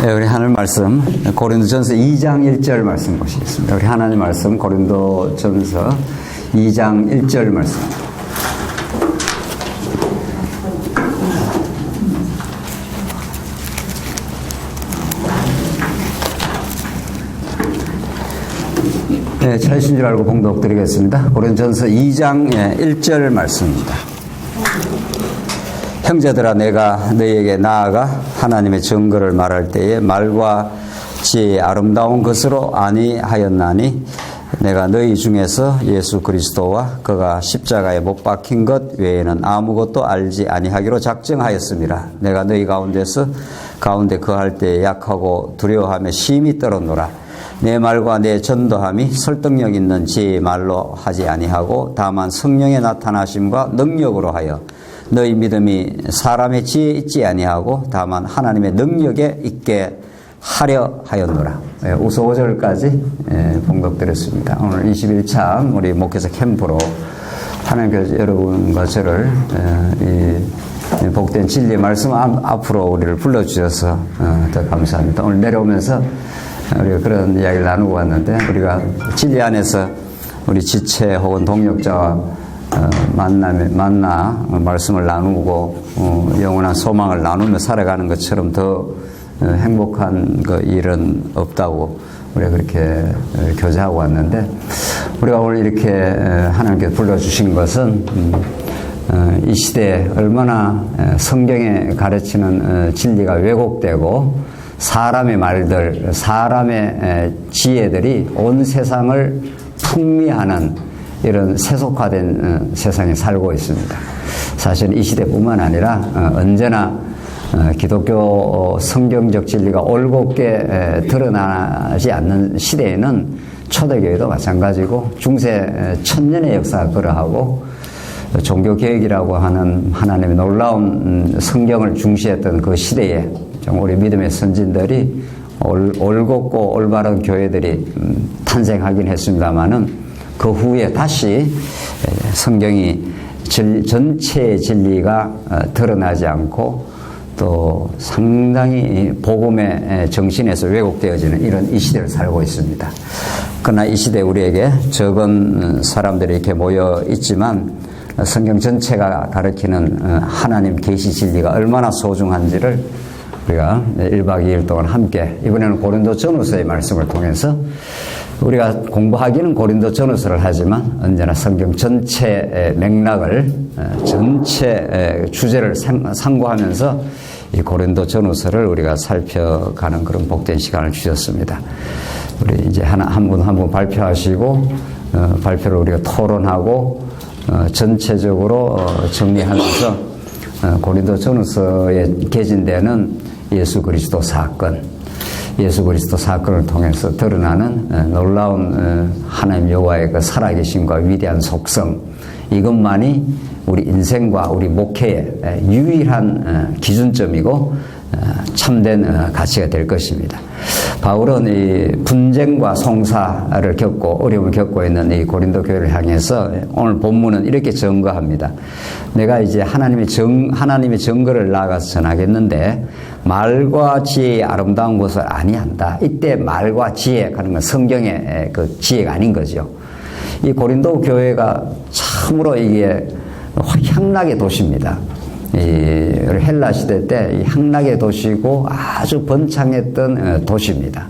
네, 우리 하나님 말씀 고린도전서 2장 1절 말씀 보시겠습니다. 우리 하나님 말씀 고린도전서 2장 1절 말씀. 네, 찾으신 줄 알고 봉독 드리겠습니다. 고린도전서 2장 1절 말씀입니다. 형제들아, 내가 너희에게 나아가 하나님의 증거를 말할 때에 말과 지혜의 아름다운 것으로 아니하였나니 내가 너희 중에서 예수 그리스도와 그가 십자가에 못 박힌 것 외에는 아무것도 알지 아니하기로 작정하였습니다. 내가 너희 가운데 거할 때에 약하고 두려워하며 심히 떨었노라. 내 말과 내 전도함이 설득력 있는 지혜의 말로 하지 아니하고 다만 성령의 나타나심과 능력으로 하여 너희 믿음이 사람의 지혜에 있지 아니하고 다만 하나님의 능력에 있게 하려 하였노라. 우서 5절까지 봉독드렸습니다. 오늘 21차 우리 목회자 캠프로 하나님께서 여러분과 저를 이 복된 진리의 말씀 앞으로 우리를 불러주셔서 더 감사합니다. 오늘 내려오면서 우리가 그런 이야기를 나누고 왔는데, 우리가 진리 안에서 우리 지체 혹은 동역자와 만나 말씀을 나누고 영원한 소망을 나누며 살아가는 것처럼 더 행복한 일은 없다고 우리가 그렇게 교제하고 왔는데, 우리가 오늘 이렇게 하나님께서 불러주신 것은 이 시대에 얼마나 성경에 가르치는 진리가 왜곡되고 사람의 말들, 사람의 지혜들이 온 세상을 풍미하는 이런 세속화된 세상에 살고 있습니다. 사실 이 시대뿐만 아니라 언제나 기독교 성경적 진리가 올곧게 드러나지 않는 시대에는 초대교회도 마찬가지고 중세 천년의 역사가 그러하고 종교개혁이라고 하는 하나님의 놀라운 성경을 중시했던 그 시대에 우리 믿음의 선진들이 올곧고 올바른 교회들이 탄생하긴 했습니다마는 그 후에 다시 성경이 전체의 진리가 드러나지 않고 또 상당히 복음의 정신에서 왜곡되어지는 이런 이 시대를 살고 있습니다. 그러나 이 시대에 우리에게 적은 사람들이 이렇게 모여 있지만 성경 전체가 가르치는 하나님 계시 진리가 얼마나 소중한지를 우리가 1박 2일 동안 함께, 이번에는 고린도전후서의 말씀을 통해서 우리가 공부하기는 고린도전후서를 하지만 언제나 성경 전체의 맥락을, 전체 주제를 상고하면서 이 고린도전후서를 우리가 살펴가는 그런 복된 시간을 주셨습니다. 우리 이제 한 분 발표하시고 발표를 우리가 토론하고 전체적으로 정리하면서 고린도전후서에 개진되는 예수 그리스도 사건, 예수 그리스도 사건을 통해서 드러나는 놀라운 하나님 여호와의 그 살아계심과 위대한 속성, 이것만이 우리 인생과 우리 목회의 유일한 기준점이고 참된 가치가 될 것입니다. 바울은 이 분쟁과 송사를 겪고 어려움을 겪고 있는 이 고린도 교회를 향해서 오늘 본문은 이렇게 증거합니다. 내가 이제 하나님의 증거를 나아가서 전하겠는데 말과 지혜의 아름다운 것을 아니한다. 이때 말과 지혜 하는 건 성경의 그 지혜가 아닌 거죠. 이 고린도 교회가 참으로 이게 향락의 도시입니다. 이 헬라 시대 때 이 향락의 도시고 아주 번창했던 도시입니다.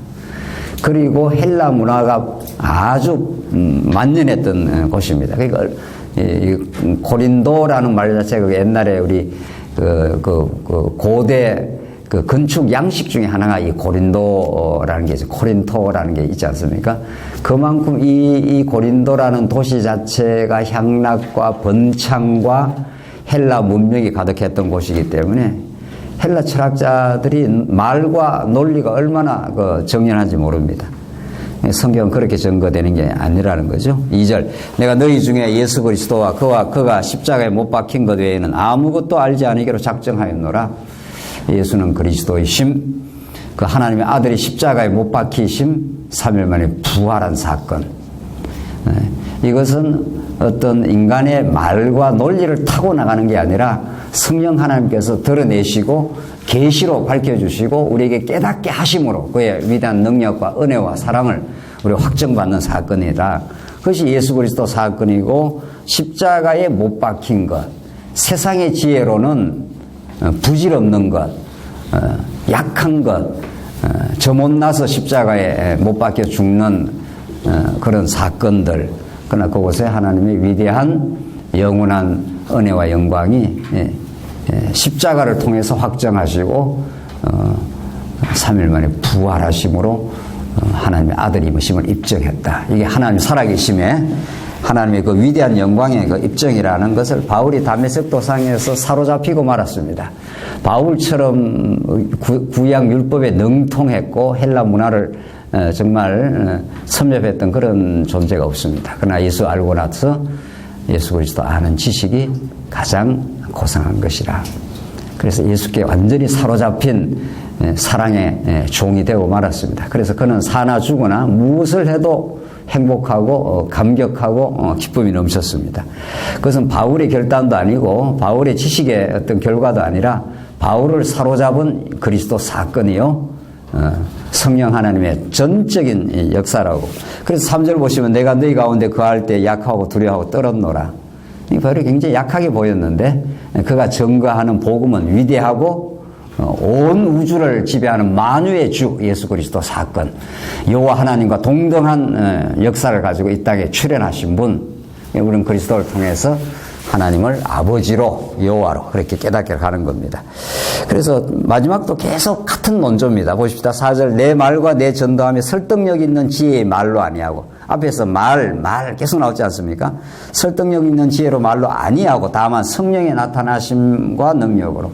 그리고 헬라 문화가 아주 만연했던 곳입니다. 그러니까 이 고린도라는 말 자체가 옛날에 우리 고대 그 건축 양식 중에 하나가 이 고린도라는 게 있어요. 코린토라는 게 있지 않습니까? 그만큼 이 고린도라는 도시 자체가 향락과 번창과 헬라 문명이 가득했던 곳이기 때문에 헬라 철학자들이 말과 논리가 얼마나 정연한지 모릅니다. 성경은 그렇게 증거되는 게 아니라는 거죠. 2절, 내가 너희 중에 예수 그리스도와 그가 십자가에 못 박힌 것 외에는 아무것도 알지 아니기로 작정하였노라. 예수는 그리스도이심, 그 하나님의 아들이 십자가에 못 박히심, 3일 만에 부활한 사건. 이것은 어떤 인간의 말과 논리를 타고 나가는 게 아니라 성령 하나님께서 드러내시고 계시로 밝혀주시고 우리에게 깨닫게 하심으로 그의 위대한 능력과 은혜와 사랑을 우리 확정받는 사건이다. 그것이 예수 그리스도 사건이고 십자가에 못 박힌 것, 세상의 지혜로는 부질없는 것, 약한 것, 저 못나서 십자가에 못 박혀 죽는 그런 사건들, 그러나 그곳에 하나님의 위대한 영원한 은혜와 영광이 십자가를 통해서 확정하시고 3일 만에 부활하심으로 하나님의 아들임으심을 입증했다. 이게 하나님 살아계심에 하나님의 그 위대한 영광의 그 입증이라는 것을 바울이 다메섹 도상에서 사로잡히고 말았습니다. 바울처럼 구약 율법에 능통했고 헬라 문화를 정말 섭렵했던 그런 존재가 없습니다. 그러나 예수 알고 나서 예수 그리스도 아는 지식이 가장 고상한 것이라. 그래서 예수께 완전히 사로잡힌 사랑의 종이 되고 말았습니다. 그래서 그는 사나 죽으나 무엇을 해도 행복하고 감격하고 기쁨이 넘쳤습니다. 그것은 바울의 결단도 아니고 바울의 지식의 어떤 결과도 아니라 바울을 사로잡은 그리스도 사건이요 성령 하나님의 전적인 역사라고. 그래서 3절 보시면 내가 너희 가운데 거할 때 약하고 두려워하고 떨었노라. 이 바울이 굉장히 약하게 보였는데 그가 전거하는 복음은 위대하고 온 우주를 지배하는 만유의 주 예수 그리스도 사건, 여호와 하나님과 동등한 역사를 가지고 이 땅에 출현하신 분, 우리는 그리스도를 통해서 하나님을 아버지로 여호와로 그렇게 깨닫게 가는 겁니다. 그래서 마지막도 계속 같은 논조입니다. 보십시다. 4절 내 말과 내 전도함에 설득력 있는 지혜의 말로 아니하고, 앞에서 말 계속 나오지 않습니까? 설득력 있는 지혜로 말로 아니하고 다만 성령의 나타나심과 능력으로.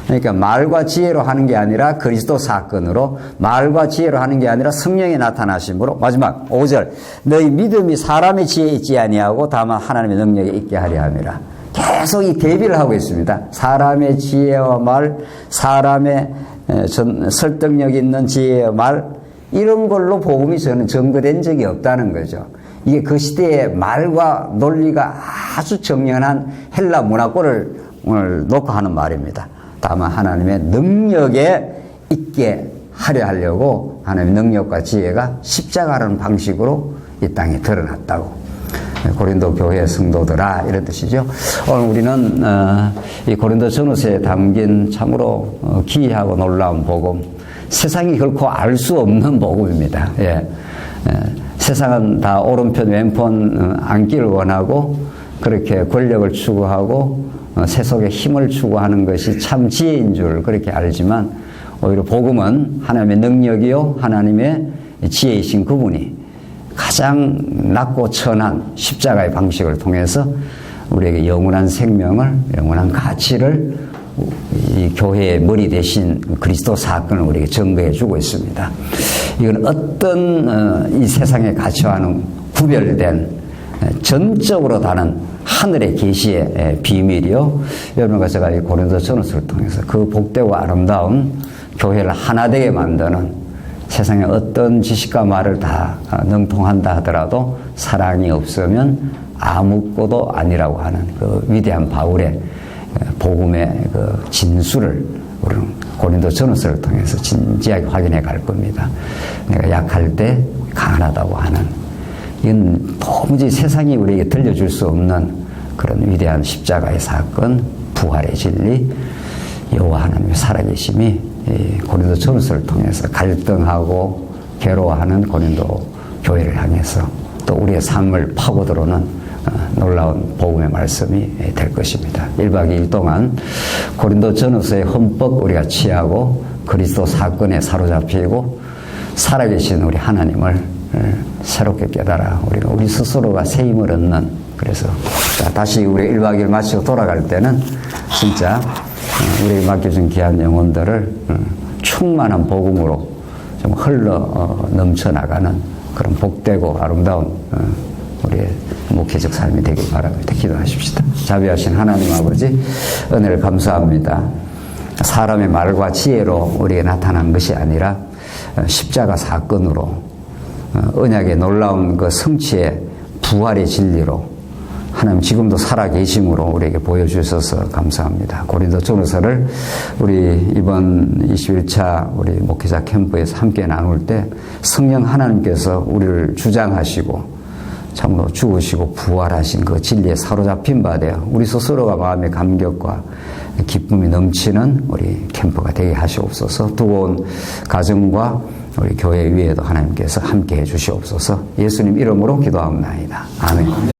그러니까 말과 지혜로 하는 게 아니라 그리스도 사건으로, 말과 지혜로 하는 게 아니라 성령의 나타나심으로. 마지막 5절 너희 믿음이 사람의 지혜에 있지 아니하고 다만 하나님의 능력에 있게 하려 함이라. 계속 이 대비를 하고 있습니다. 사람의 지혜와 말, 사람의 설득력 있는 지혜와 말, 이런 걸로 복음이 저는 전거된 적이 없다는 거죠. 이게 그 시대의 말과 논리가 아주 정연한 헬라 문화권을 놓고 하는 말입니다. 다만 하나님의 능력에 있게 하려 하려고 하나님의 능력과 지혜가 십자가라는 방식으로 이 땅에 드러났다고. 고린도 교회 성도들아, 이런 뜻이죠. 오늘 우리는 이 고린도 전후서에 담긴 참으로 기이하고 놀라운 복음, 세상이 결코 알 수 없는 복음입니다. 세상은 다 오른편 왼편 앉기를 원하고 그렇게 권력을 추구하고 세속의 힘을 추구하는 것이 참 지혜인 줄 그렇게 알지만, 오히려 복음은 하나님의 능력이요 하나님의 지혜이신 그분이 가장 낮고 천한 십자가의 방식을 통해서 우리에게 영원한 생명을, 영원한 가치를 이 교회의 머리 대신 그리스도 사건을 우리에게 증거해 주고 있습니다. 이건 어떤 이 세상의 가치와는 구별된 전적으로 다른 하늘의 계시의 비밀이요. 여러분과 제가 이 고린도 전후서를 통해서 그 복되고 아름다운 교회를 하나 되게 만드는, 세상의 어떤 지식과 말을 다 능통한다 하더라도 사랑이 없으면 아무것도 아니라고 하는 그 위대한 바울의 복음의 그 진수를 우리는 고린도 전후서를 통해서 진지하게 확인해 갈 겁니다. 내가 약할 때 강하다고 하는, 이건 도무지 세상이 우리에게 들려줄 수 없는 그런 위대한 십자가의 사건, 부활의 진리, 여호와 하나님의 살아계심이 고린도 전후서를 통해서 갈등하고 괴로워하는 고린도 교회를 향해서 또 우리의 삶을 파고들어오는 놀라운 복음의 말씀이 될 것입니다. 1박 2일 동안 고린도 전후서의 흠뻑 우리가 취하고 그리스도 사건에 사로잡히고 살아계신 우리 하나님을 새롭게 깨달아 우리 스스로가 새 힘을 얻는, 그래서 다시 우리 1박 2일 마치고 돌아갈 때는 진짜 우리에게 맡겨준 귀한 영혼들을 충만한 복음으로 좀 흘러 넘쳐나가는 그런 복되고 아름다운 우리의 목회적 삶이 되길 바랍니다. 기도하십시다. 자비하신 하나님 아버지, 은혜를 감사합니다. 사람의 말과 지혜로 우리에게 나타난 것이 아니라 십자가 사건으로 언약의 놀라운 그 성취의 부활의 진리로 하나님 지금도 살아계심으로 우리에게 보여주셔서 감사합니다. 고린도전서를 우리 이번 21차 우리 목회자 캠프에서 함께 나눌 때 성령 하나님께서 우리를 주장하시고 참으로 죽으시고 부활하신 그 진리에 사로잡힌 바 되어 우리 스스로가 마음의 감격과 기쁨이 넘치는 우리 캠프가 되게 하시옵소서. 두고 온 가정과 우리 교회 위에도 하나님께서 함께 해 주시옵소서. 예수님 이름으로 기도합니다. 아멘.